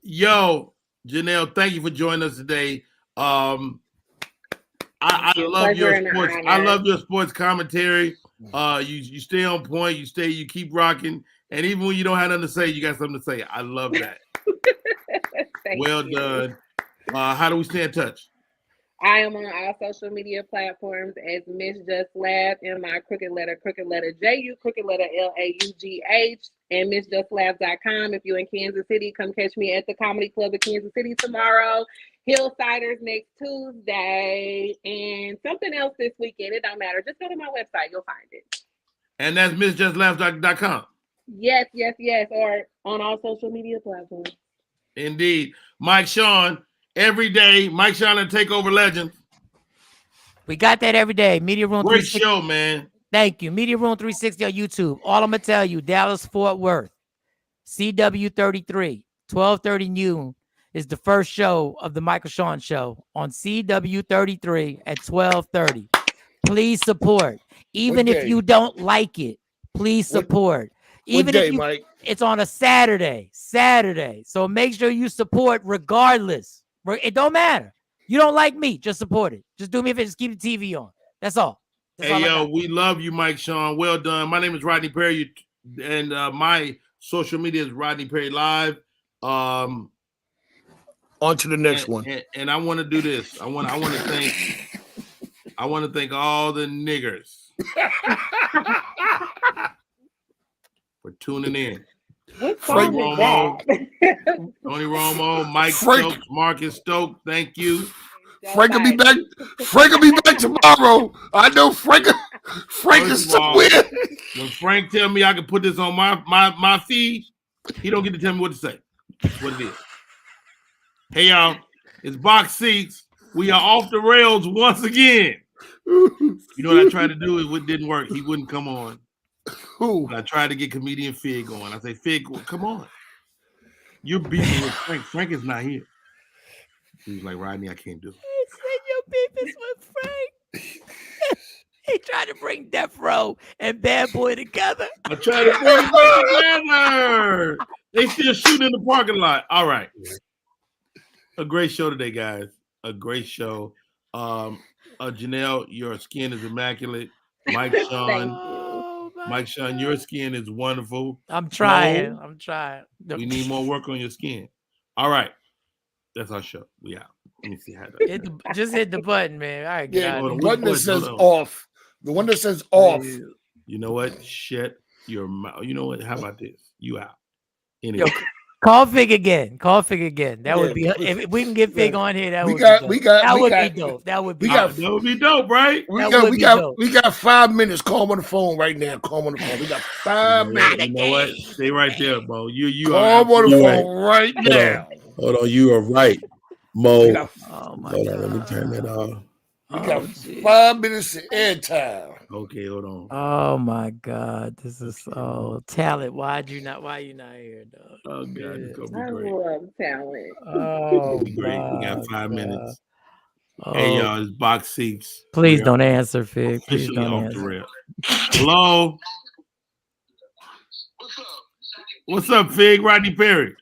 Yo, Janelle, thank you for joining us today. I love your sports. I love your sports commentary. You stay on point. You keep rocking. And even when you don't have nothing to say, you got something to say. I love that. Well done. How do we stay in touch? I am on all social media platforms as Miss Just Laugh in my crooked letter JU, crooked letter LAUGH, and MissJustLaugh.com. If you're in Kansas City, come catch me at the Comedy Club of Kansas City tomorrow. Hillsiders next Tuesday, and something else this weekend. It don't matter. Just go to my website. You'll find it. And that's MissJustLaugh.com. Yes. Or on all social media platforms. Indeed. Mike Sean. Every day, Mike Sean and Takeover Legends. We got that every day. Media Room 360. Great show, man. Thank you. Media Room 360 on YouTube. All I'm going to tell you, Dallas, Fort Worth, CW33, 12:30 noon is the first show of the Michael Sean Show on CW33 at 12:30. Please support. Even if you don't like it, please support. Even if Mike? It's on a Saturday. So make sure you support regardless. It don't matter. You don't like me, just support it. Just do me a favor, just keep the TV on. That's all. We love you, Mike Sean. Well done. My name is Rodney Perry, and my social media is Rodney Perry Live. On to the next one. And I want to do this. I want to thank all the niggers for tuning in. Frank Romo, Tony Romo, Mike Stokes, Marcus Stokes, thank you. Frank will be back. Frank will be back tomorrow. I know Frank is somewhere. When Frank tell me I can put this on my feed, he don't get to tell me what to say. That's what it is. Hey y'all, it's Box Seats. We are off the rails once again. You know what I tried to do? It didn't work. He wouldn't come on. I tried to get comedian Fig on. I say, Fig, come on. You're beefing with Frank. Frank is not here. He's like, Rodney, I can't do it. He said your beef is with Frank. He tried to bring Death Row and Bad Boy together. I tried to bring them together. They still shooting in the parking lot. All right. A great show today, guys. A great show. Janelle, your skin is immaculate. Mike Sean. Mike Sean, your skin is wonderful. I'm trying. We need more work on your skin. All right. That's our show. We out. Let me see how that just hit the button, man. All right, yeah, the button that says off. The one that says off. You know what? Shut your mouth. You know what? How about this? You out. Anyway. Yo, call Fig again. That would be if we can get Fig on here. That would be dope. That would be dope, right? We got 5 minutes. Call him on the phone right now. Call him on the phone. We got 5 minutes. You know what? Stay right there, Mo. You call him on the phone right now. Hold on, you are right, Mo. Oh my Hold God. on, let me turn that off. We got 5 minutes of airtime. Okay, hold on. Oh my God, this is so talent. Why you not here, dog? Oh God, it's gonna be I great. love talent. Oh Great. We got my 5 God. minutes. Oh, Hey y'all, it's Box Seats. please We are don't answer, Fig. Please officially don't off the answer. rail. Hello. What's up, Fig? Rodney Perry.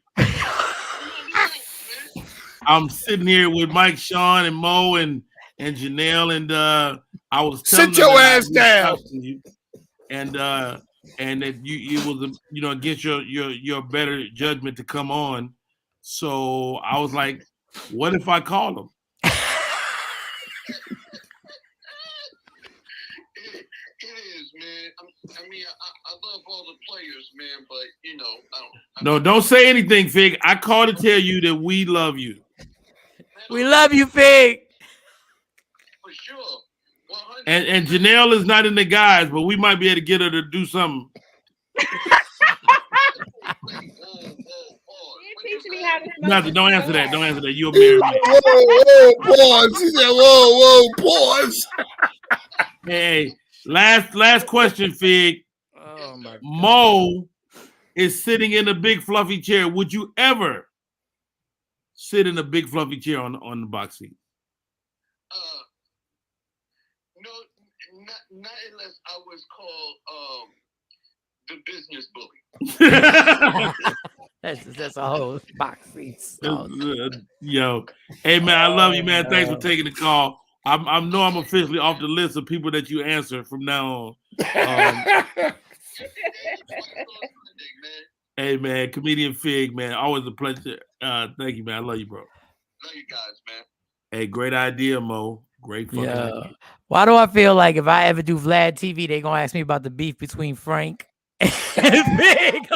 I'm sitting here with Mike, Sean, and Mo, and Janelle, and I was telling Sit them your that I ass reached down. out to you, and that you was against your better judgment to come on. So I was like, what if I call him? It is, man. I mean, I love all the players, man, but No, don't say anything, Fig. I called to tell you that we love you. We love you, Fig. For sure. 100%. And Janelle is not in the guys, but we might be able to get her to do something. Teach me how to smoke. Nothing. Don't answer that. Don't answer that. You'll He marry said, me. whoa, pause. He said, whoa, pause. Hey, last question, Fig. Oh my God. Mo is sitting in a big fluffy chair. Would you ever sit in a big fluffy chair on the box seat? No, not unless I was called the business bully. That's a whole box seat. Yo, hey man, I love you, man. Thanks for taking the call. I know I'm officially off the list of people that you answer from now on. Hey man, comedian Fig, man, always a pleasure. Thank you, man. I love you, bro. Love you guys, man. Hey, great idea, Mo. Great fucking idea. Why do I feel like if I ever do Vlad TV, they gonna ask me about the beef between Frank and Fig?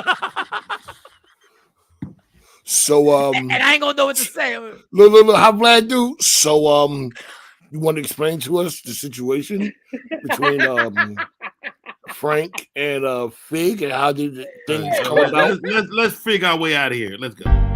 So and I ain't gonna know what to say. Look, how Vlad do? So you want to explain to us the situation between Frank and Fig and how did things come about? Let's figure our way out of here. Let's go.